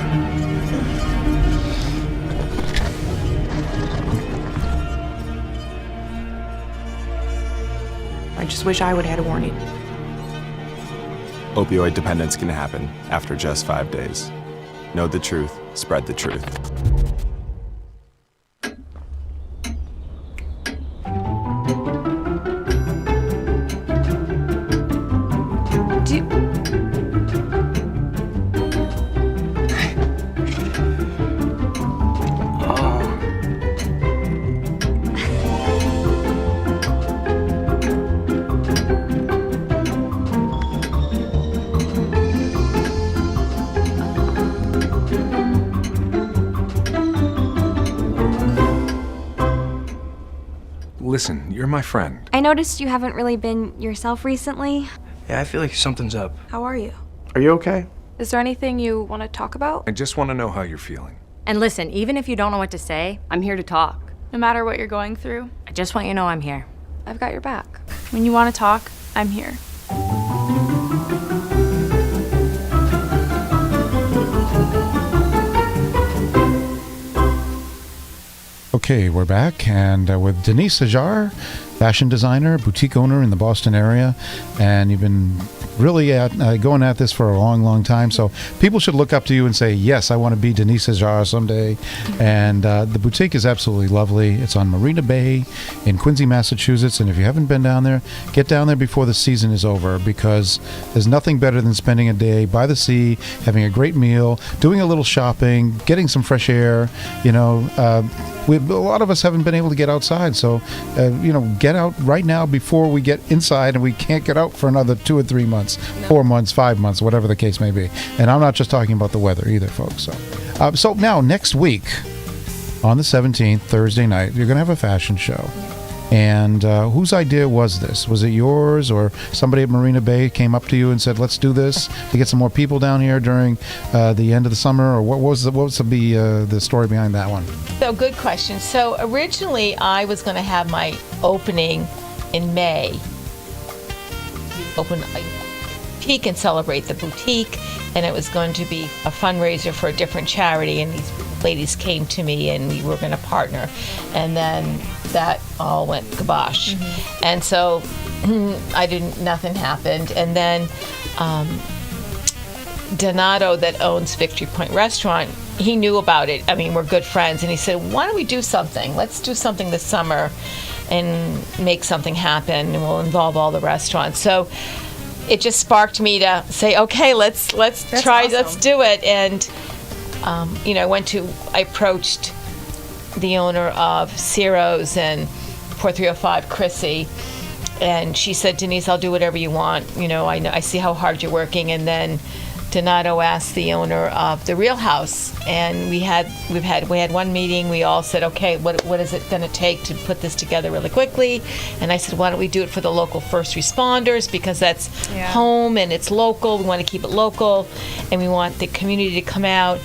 I just wish I would have had a warning. Opioid dependence can happen after just 5 days. Know the truth, spread the truth. Listen, you're my friend. I noticed you haven't really been yourself recently. Yeah, I feel like something's up. How are you? Are you okay? Is there anything you want to talk about? I just want to know how you're feeling. And listen, even if you don't know what to say, I'm here to talk. No matter what you're going through, I just want you to know I'm here. I've got your back. When you want to talk, I'm here. Okay, we're back, and with Denise Hajjar, fashion designer, boutique owner in the Boston area, and you've been really going at this for a long, long time. So people should look up to you and say, yes, I want to be Denise Hajjar someday. And the boutique is absolutely lovely. It's on Marina Bay in Quincy, Massachusetts. And if you haven't been down there, get down there before the season is over, because there's nothing better than spending a day by the sea, having a great meal, doing a little shopping, getting some fresh air. You know, a lot of us haven't been able to get outside. So, get out right now before we get inside and we can't get out for another 2 or 3 months, 4 months, 5 months, whatever the case may be. And I'm not just talking about the weather either, folks. So now next week on the 17th, Thursday night, you're going to have a fashion show. And whose idea was this? Was it yours, or somebody at Marina Bay came up to you and said, let's do this to get some more people down here during the end of the summer? Or what was the story behind that one? So good question. So originally I was going to have my opening in May. Open a peak and celebrate the boutique, and it was going to be a fundraiser for a different charity, and these ladies came to me and we were going to partner, and then that all went kibosh. And so nothing happened. And then Donato, that owns Victory Point Restaurant, he knew about it. I mean, we're good friends, and he said, why don't we do something? Let's do something this summer and make something happen, and we'll involve all the restaurants. So it just sparked me to say, okay, let's try, awesome. Let's do it. And I approached the owner of Ciro's and Port 305, Chrissy. And she said, Denise, I'll do whatever you want. You know, I see how hard you're working. And then Donato asked the owner of the Real House, and we had one meeting. We all said, okay, what is it going to take to put this together really quickly? And I said, why don't we do it for the local first responders, because that's home and it's local. We want to keep it local, and we want the community to come out.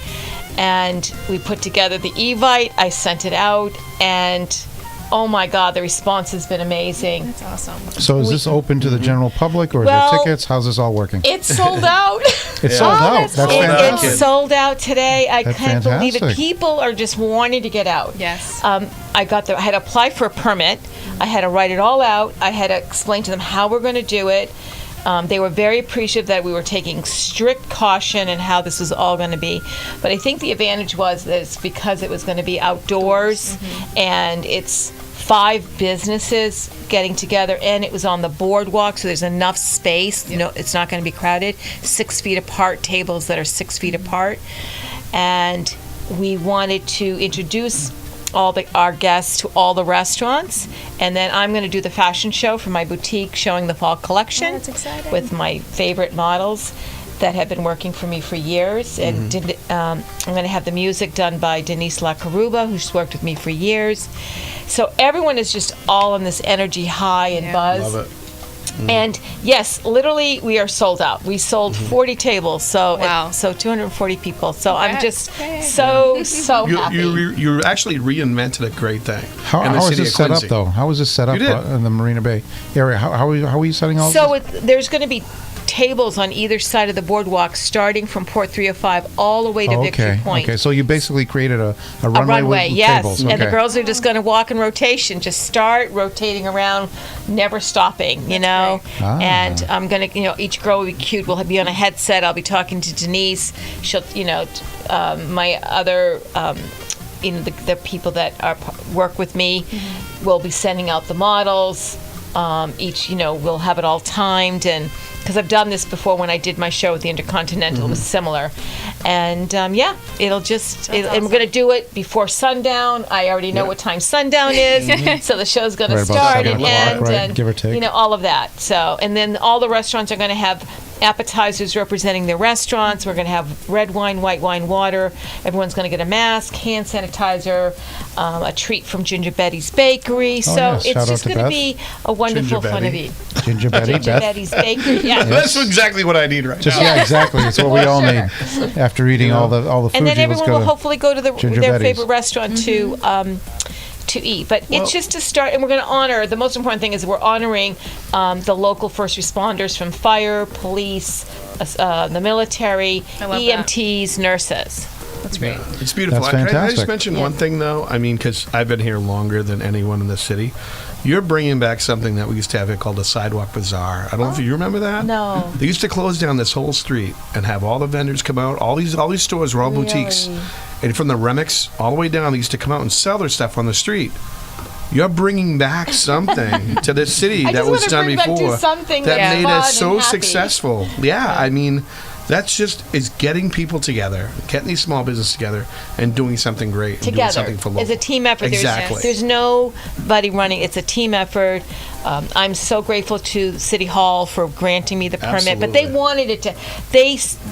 And we put together the Evite. I sent it out, and oh my God, the response has been amazing. That's awesome. So is this open to the general public, or is Well, there tickets? How's this all working? It's sold out. It's sold out. That's fantastic. It's sold out today. I That's can't believe it. fantastic. People are just wanting to get out. Yes. I had to apply for a permit. I had to write it all out. I had to explain to them how we're going to do it. They were very appreciative that we were taking strict caution in how this was all going to be. But I think the advantage was that it's because it was going to be outdoors, and it's 5 businesses getting together, and it was on the boardwalk, so there's enough space. You know, it's not going to be crowded. 6 feet apart, tables that are 6 feet apart. And we wanted to introduce our guests to all the restaurants, and then I'm going to do the fashion show for my boutique, showing the fall collection. That's exciting. With my favorite models that have been working for me for years. And I'm going to have the music done by Denise Hajjar, who's worked with me for years. So everyone is just all on this energy high and buzz. Love it. And yes, literally, we are sold out. We sold 40 tables, so so 240 people. So I'm just so happy. You actually reinvented a great thing. How is this set up, though? How is this set up in the Marina Bay area? How are you setting all this? So there's going to be tables on either side of the boardwalk, starting from Port 305 all the way to Victory Point. Okay, so you basically created a runway with yes. tables. And the girls are just going to walk in rotation, just start rotating around, never stopping, you know. And I'm going to, each girl will be cute. We'll be on a headset. I'll be talking to Denise. She'll, my other, the people that work with me will be sending out the models. Each, we'll have it all timed, and because I've done this before when I did my show with the Intercontinental, it was similar. And it'll just, and we're going to do it before sundown. I already know what time sundown is, so the show's going to start and end, and give or take. all of that. So, and then all the restaurants are going to have appetizers representing their restaurants. We're going to have red wine, white wine, water. Everyone's going to get a mask, hand sanitizer, a treat from Ginger Betty's Bakery. So it's just going to be a wonderful fun event. Ginger Betty's Bakery. Yeah. That's exactly what I need right now. Yeah, exactly. It's what we all need after eating all the food. And then everyone will hopefully go to their Betty's favorite restaurant to eat. But it's just to start, and we're going to honor, the most important thing is we're honoring the local first responders from fire, police, the military, EMTs, nurses. That's great. It's beautiful. That's Can I fantastic. just mention one thing, though? I mean, because I've been here longer than anyone in the city. You're bringing back something that we used to have here called the Sidewalk Bazaar. I don't know if you remember that. No. They used to close down this whole street and have all the vendors come out. All these stores were all boutiques. And from the Remix all the way down, they used to come out and sell their stuff on the street. You're bringing back something to this city that was done before that made us so successful. I mean, that's just is getting people together, getting these small businesses together, and doing something great. Together. And doing something for local. It's a team effort. Exactly. There's nobody running. It's a team effort. I'm so grateful to City Hall for granting me the permit, but they wanted it to.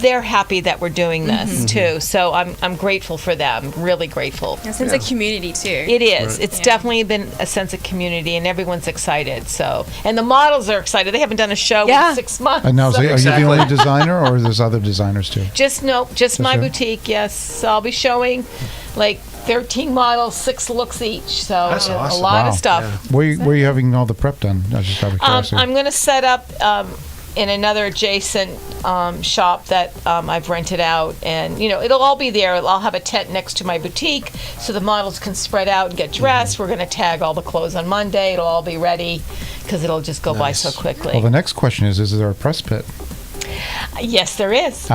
They're happy that we're doing this too. So I'm grateful for them. Really grateful. A sense of community too. It is. It's definitely been a sense of community, and everyone's excited. So, and the models are excited. They haven't done a show in 6 months. And now, are you the only designer, or there's other designers too? Just my boutique. Yes, so I'll be showing like 13 models, 6 looks each. So that's awesome. A lot of stuff. Where are you having all the prep done? I just out of curiosity. I'm going to set up in another adjacent shop that I've rented out, and it'll all be there. I'll have a tent next to my boutique, so the models can spread out and get dressed. We're going to tag all the clothes on Monday. It'll all be ready because it'll just go by so quickly. Well, the next question is there a press pit? Yes, there is. See,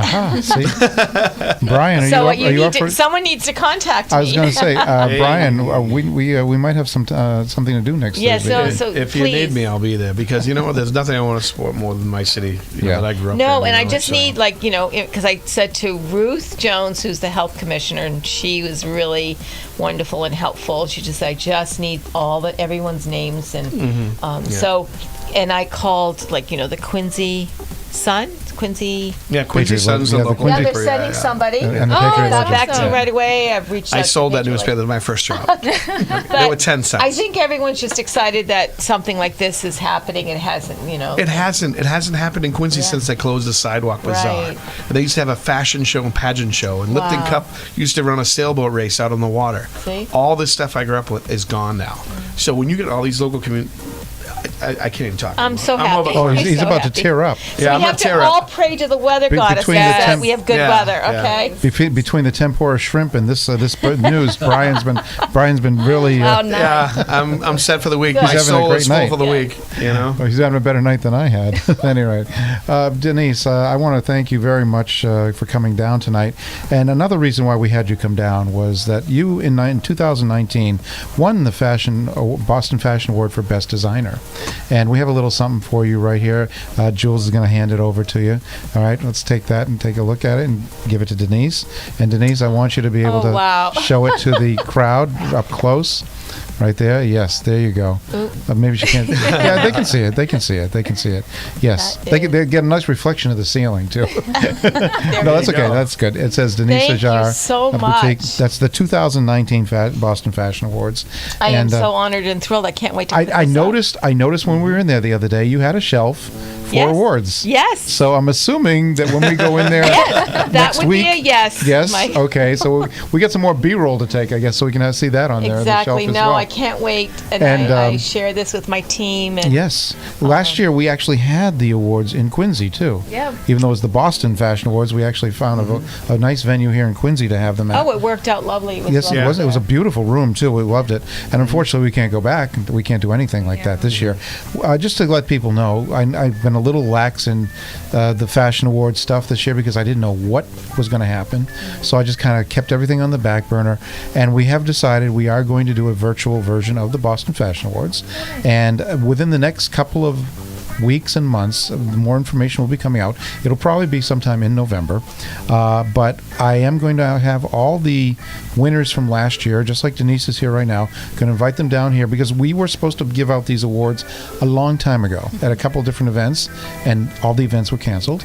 Brian, are you up for it? Someone needs to contact me. I was going to say, Brian, we might have something to do next Yeah, Thursday. so if please. you need me, I'll be there because you know what? There's nothing I want to support more than my city that I grew up in. No, and I just need because I said to Ruth Jones, who's the health commissioner, and she was really wonderful and helpful. She just said, I just need everyone's names and so, and I called the Quincy Sun. Quincy. Yeah, Quincy Sun's the local. Yeah, they're sending somebody. And the I got back to you right away. I've reached out. I sold that newspaper. That was my first job. They were 10 cents. I think everyone's just excited that something like this is happening. It hasn't, It hasn't. It hasn't happened in Quincy since they closed the Sidewalk Bazaar. Right. They used to have a fashion show and pageant show, and Lipton Cup used to run a sailboat race out on the water. See? All this stuff I grew up with is gone now. So when you get all these local community, I can't even talk. I'm so anymore. happy. He's about to tear up. So we have to all pray to the weather goddess that we have good weather. Okay. Between the tempura shrimp and this news, Brian's been really. Yeah, I'm set for the week. My soul is full for the week. Well, he's having a better night than I had. Anyway, Denise, I want to thank you very much for coming down tonight. And another reason why we had you come down was that you in 2019 won the Boston Fashion Award for Best Designer. And we have a little something for you right here. Jules is going to hand it over to you. All right, let's take that and take a look at it and give it to Denise. And Denise, I want you to be able to show it to the crowd up close. Right there. Yes, there you go. Maybe she can't. Yeah, they can see it. They can see it. They can see it. Yes. They get a nice reflection of the ceiling, too. No, that's okay. That's good. It says Denise Hajjar. Thank you so much. That's the 2019 Boston Fashion Awards. I am so honored and thrilled. I can't wait to I noticed when we were in there the other day, you had a shelf for awards. Yes. So I'm assuming that when we go in there that would week, be a yes. Yes. Mike. Okay. So we get some more B-roll to take, I guess, so we can see that on there. Exactly. The shelf as well. I can't wait. And I share this with my team. And, yes. Last year we actually had the awards in Quincy too. Yeah. Even though it was the Boston Fashion Awards, we actually found a nice venue here in Quincy to have them at. Oh, it worked out lovely. It was it was. It was a beautiful room too. We loved it. And unfortunately, we can't go back. We can't do anything like that this year. Just to let people know, I've been a little lax in the Fashion Awards stuff this year because I didn't know what was going to happen. So I just kind of kept everything on the back burner. And we have decided we are going to do a virtual version of the Boston Fashion Awards. And within the next couple of weeks and months, more information will be coming out. It'll probably be sometime in November. But I am going to have all the winners from last year, just like Denise is here right now. Going to invite them down here because we were supposed to give out these awards a long time ago at a couple different events, and all the events were canceled.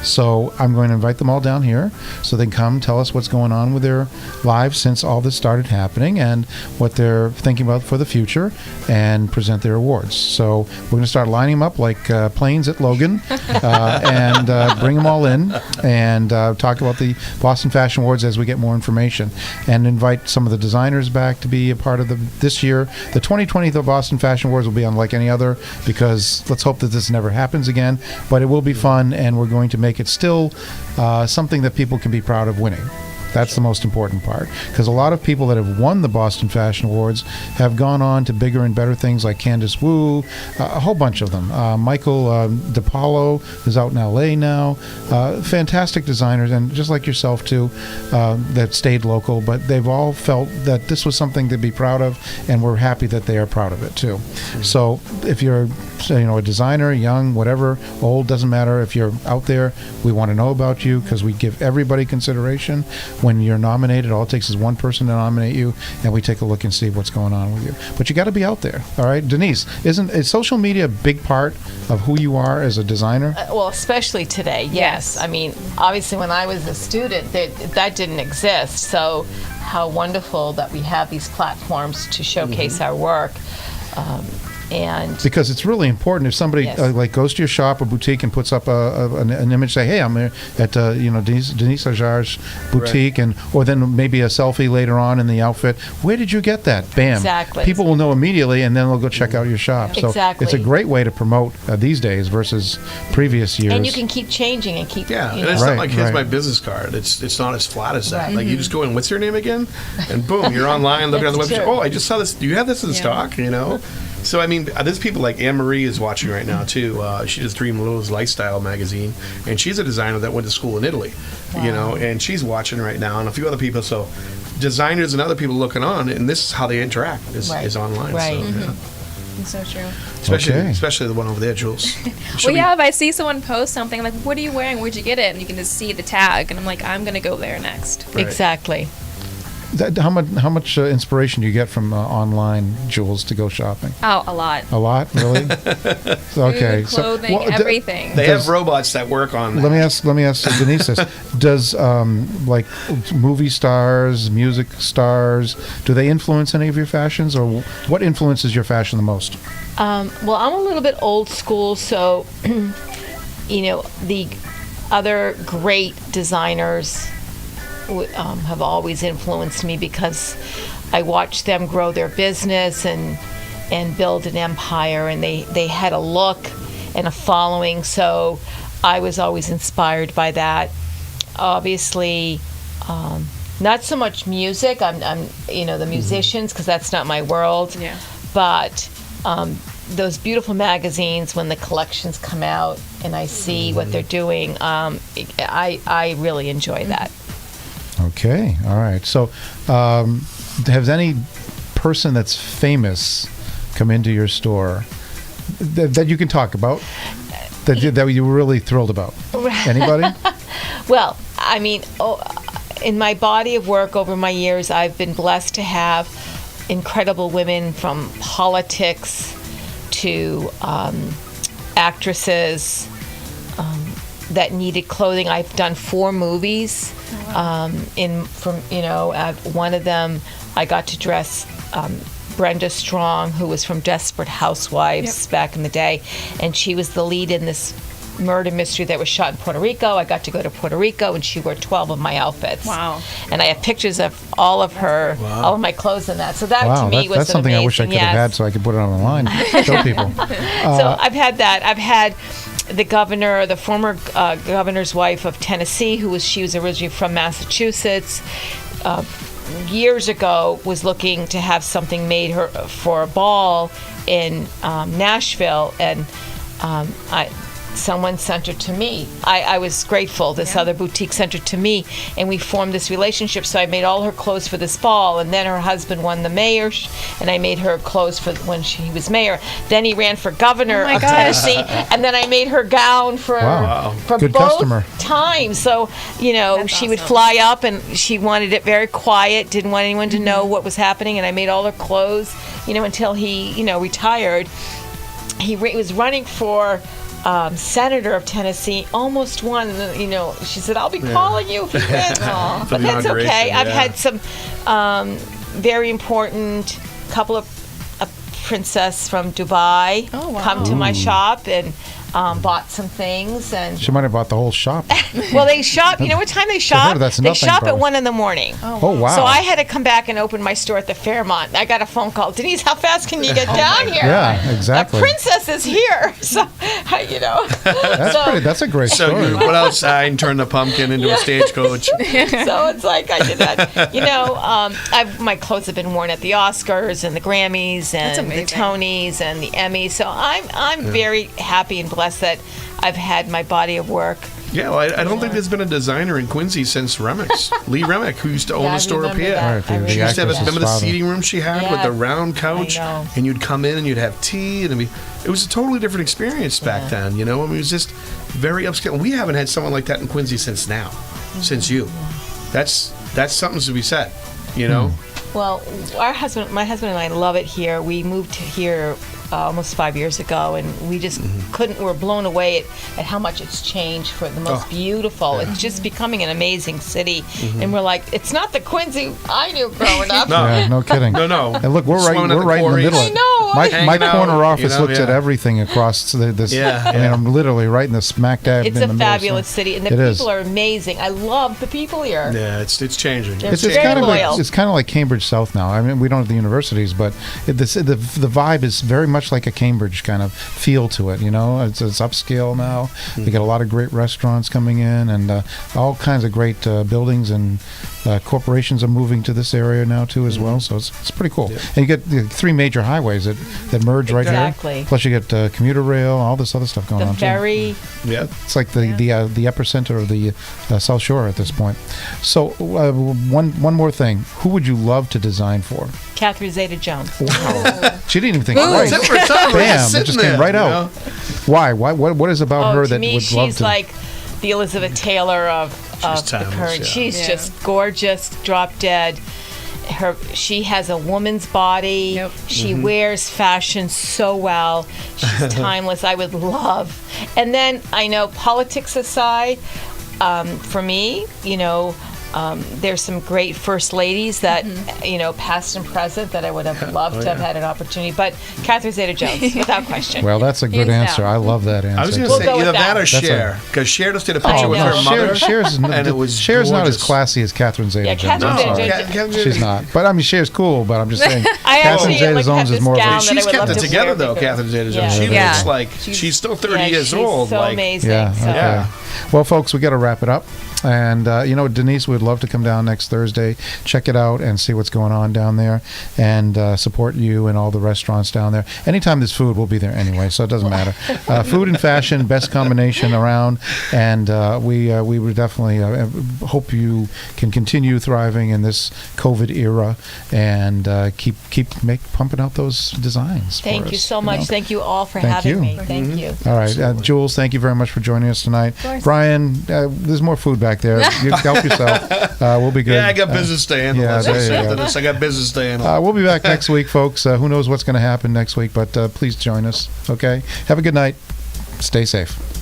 So I'm going to invite them all down here so they can come tell us what's going on with their lives since all this started happening and what they're thinking about for the future and present their awards. So we're going to start lining them up like planes at Logan and bring them all in and talk about the Boston Fashion Awards as we get more information and invite some of the designers back to be a part of this year. The 2020 Boston Fashion Awards will be unlike any other because let's hope that this never happens again, but it will be fun and we're going to make it still something that people can be proud of winning. That's the most important part. Because a lot of people that have won the Boston Fashion Awards have gone on to bigger and better things like Candace Wu, a whole bunch of them. Michael DiPaolo is out in L.A. now. Fantastic designers, and just like yourself too, that stayed local. But they've all felt that this was something to be proud of, and we're happy that they are proud of it too. So if you're a designer, young, whatever, old, doesn't matter. If you're out there, we want to know about you because we give everybody consideration. When you're nominated, all it takes is one person to nominate you, and we take a look and see what's going on with you. But you got to be out there, all right? Denise, is social media a big part of who you are as a designer? Well, especially today, yes. I mean, obviously when I was a student, that didn't exist. So how wonderful that we have these platforms to showcase our work. And because it's really important if somebody goes to your shop or boutique and puts up an image, say, hey, I'm at Denise Hajjar's boutique, or then maybe a selfie later on in the outfit. Where did you get that? Bam. Exactly. People will know immediately, and then they'll go check out your shop. So it's a great way to promote these days versus previous years. And you can keep changing and keep. Yeah, and it's not like here's my business card. It's not as flat as that. Like you just go in, what's your name again? And boom, you're online looking at the website. Oh, I just saw this. Do you have this in stock? So, I mean, there's people like Anne-Marie is watching right now, too. She does Dream Low's Lifestyle magazine, and she's a designer that went to school in Italy, you know, and she's watching right now, and a few other people. So, designers and other people looking on, and this is how they interact, is online. Right. So, yeah. It's so true. Especially the one over there, Jules. Well, yeah, if I see someone post something, I'm like, what are you wearing? Where'd you get it? And you can just see the tag, and I'm like, I'm going to go there next. Right. Exactly. How much inspiration do you get from online, Jules, to go shopping? Oh, a lot. A lot, really? Okay. Food, clothing, everything. They have robots that work on that. Let me ask Denise this: does like movie stars, music stars, do they influence any of your fashions, or what influences your fashion the most? Well, I'm a little bit old school, so you know, the other great designers have always influenced me because I watched them grow their business and build an empire, and they had a look and a following, so I was always inspired by that. Obviously, not so much music. I'm you know, the musicians, because that's not my world. Yeah. But those beautiful magazines, when the collections come out and I see what they're doing, I really enjoy that. Okay, all right. So, has any person that's famous come into your store that you can talk about that you were really thrilled about? Anybody? Well, I mean, in my body of work over my years, I've been blessed to have incredible women from politics to actresses that needed clothing. I've done 4 movies. One of them, I got to dress Brenda Strong, who was from Desperate Housewives back in the day, and she was the lead in this murder mystery that was shot in Puerto Rico. I got to go to Puerto Rico, and she wore 12 of my outfits. Wow! And I have pictures of all of her, all of my clothes in that. So that to me was that's something amazing, I wish I could have had, so I could put it online, show people. So I've had that. I've had the former governor's wife of Tennessee, she was originally from Massachusetts. Years ago, was looking to have something made her for a ball in Nashville, and someone sent her to me. I was grateful. This other boutique sent her to me, and we formed this relationship. So I made all her clothes for this ball, and then her husband won the mayor, and I made her clothes for when he was mayor. Then he ran for governor of Tennessee, and then I made her gown for Good both customer. times. So, you know, That's she awesome. would fly up, and she wanted it very quiet, didn't want anyone to know what was happening, and I made all her clothes, until he, retired. He was running for senator of Tennessee, almost won. She said, "I'll be calling you if you win." But that's okay. I've had some very important couple of princess from Dubai come to my shop and bought some things, and She might have bought the whole shop. well, they shop. You know what time they shop? that's They nothing, shop probably. at 1 a.m. Oh, wow. So I had to come back and open my store at the Fairmont. I got a phone call. Denise, how fast can you get down here? Yeah, exactly. A princess is here. So, That's a great So story. you went outside and turned the pumpkin into a stagecoach. So it's like I did that. My clothes have been worn at the Oscars and the Grammys and the Tonys and the Emmys. So I'm very happy and blessed that I've had my body of work. Yeah, well, I don't think there's been a designer in Quincy since Lee Remick, who used to own I a store up remember here. that. I She used to have actress's remember the father. seating room she had with the round couch, I know. and you'd come in and you'd have tea, and it was a totally different experience back then. It was just very upscale. We haven't had someone like that in Quincy since now, since you. That's something to be said. Well, my husband and I love it here. We moved here almost 5 years ago, and we just we're blown away at how much it's changed for the most beautiful. It's just becoming an amazing city, and we're like, it's not the Quincy I knew growing up. Yeah, no kidding. No. And look, we're right in the middle. I know. My Hanging corner out, office looks at everything across this. Yeah, I mean, I'm literally right in the smack dab. It's in a the middle, fabulous city, and the people are amazing. I love the people here. Yeah, it's changing. They're It's very kind of loyal. it's kind of like Cambridge South now. I mean, we don't have the universities, but the vibe is very much much like a Cambridge kind of feel to it. You know, it's upscale now. We got a lot of great restaurants coming in, and all kinds of great buildings, and corporations are moving to this area now too as well. So it's pretty cool. Yeah. And you get the 3 major highways that merge right here. Plus you get commuter rail, all this other stuff going on too. It's like the epicenter of the South Shore at this point. So one more thing. Who would you love to design for? Catherine Zeta-Jones. Wow. She didn't even think twice. Bam, it just came right out. Why? What is about her that me, would love to? She's like the Elizabeth Taylor of the current. Yeah. She's just gorgeous, drop dead. She has a woman's body. She wears fashion so well. She's timeless. I would love. And then I know, politics aside, for me, there's some great first ladies that, past and present, that I would have loved to have had an opportunity. But Catherine Zeta-Jones, without question. Well, that's a good answer. I love that answer. I was going to say either that or Cher, because Cher just did a picture with her mother, and it was Cher's not as gorgeous. classy as Catherine Zeta-Jones. Catherine She's not. But I mean, Cher's cool. But I'm just saying, I Catherine Zeta-Jones is more. She's kept it together though, Catherine Zeta-Jones. She looks like she's still 30 years old. So amazing. Yeah. Well, folks, we got to wrap it up. And, Denise would love to come down next Thursday, check it out, and see what's going on down there, and support you and all the restaurants down there. Anytime there's food, we'll be there anyway, so it doesn't matter. Food and fashion, best combination around, and we would definitely hope you can continue thriving in this COVID era, and keep pumping out those designs. Thank you so much. Thank you all for Thank having you. me. Thank you. All right. Jules, thank you very much for joining us tonight. Brian, there's more food back there. You help yourself. We'll be good. Yeah, I got business to handle. Yeah, there you go. I got business to handle. We'll be back next week, folks. Who knows what's going to happen next week, but please join us, okay? Have a good night. Stay safe.